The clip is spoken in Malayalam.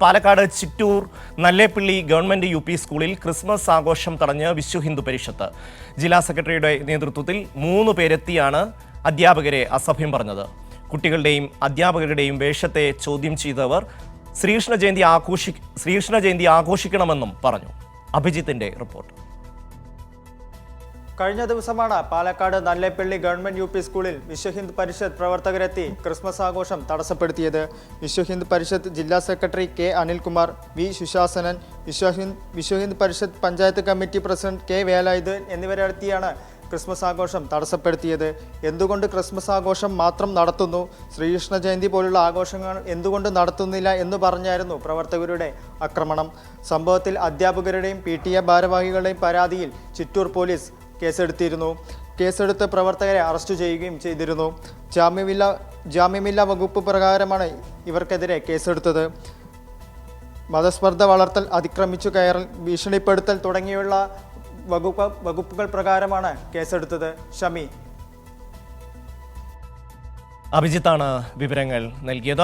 Palakkad Chittur Nallepilly government UP. സ്കൂളിൽ ക്രിസ്മസ് ആഘോഷം തടഞ്ഞ് വിശ്വ ഹിന്ദു പരിഷത്ത്. ജില്ലാ സെക്രട്ടറിയുടെ നേതൃത്വത്തിൽ 3 പേരെത്തിയാണ് അധ്യാപകരെ അസഭ്യം പറഞ്ഞത്. കുട്ടികളുടെയും അധ്യാപകരുടെയും വേഷത്തെ ചോദ്യം ചെയ്തവർ ശ്രീകൃഷ്ണ ജയന്തി ആഘോഷിക്കണമെന്നും പറഞ്ഞു. അഭിജിത്തിന്റെ റിപ്പോർട്ട്. കഴിഞ്ഞ ദിവസമാണ് പാലക്കാട് നല്ലേപ്പിള്ളി ഗവൺമെന്റ് യു.പി. സ്കൂളിൽ വിശ്വ ഹിന്ദു പരിഷത്ത് പ്രവർത്തകരെത്തി ക്രിസ്മസ് ആഘോഷം തടസ്സപ്പെടുത്തിയത്. വിശ്വ ഹിന്ദു പരിഷത്ത് ജില്ലാ secretary K Anilkumar, V Sushasanan, Vishwa Hindu Parishad panchayat committee president K Velayudhan എന്നിവരെത്തിയാണ് ക്രിസ്മസ് ആഘോഷം തടസ്സപ്പെടുത്തിയത്. എന്തുകൊണ്ട് ക്രിസ്മസ് ആഘോഷം മാത്രം നടത്തുന്നു, ശ്രീകൃഷ്ണ ജയന്തി പോലുള്ള ആഘോഷങ്ങൾ എന്തുകൊണ്ട് നടത്തുന്നില്ല എന്ന് പറഞ്ഞായിരുന്നു പ്രവർത്തകരുടെ ആക്രമണം. സംഭവത്തിൽ അധ്യാപകരുടെയും PTA ഭാരവാഹികളുടെയും പരാതിയിൽ ചിറ്റൂർ പോലീസ് കേസെടുത്തിരുന്നു. കേസെടുത്ത് പ്രവർത്തകരെ അറസ്റ്റ് ചെയ്യുകയും ചെയ്തിരുന്നു. ജാമ്യമില്ലാ വകുപ്പ് പ്രകാരമാണ് ഇവർക്കെതിരെ കേസെടുത്തത്. മതസ്പർദ്ധ വളർത്തൽ, അതിക്രമിച്ചു കയറൽ, ഭീഷണിപ്പെടുത്തൽ തുടങ്ങിയുള്ള വകുപ്പുകൾ പ്രകാരമാണ് കേസെടുത്തത്. ഷമി അഭിജിത്താണ് വിവരങ്ങൾ നൽകിയത്.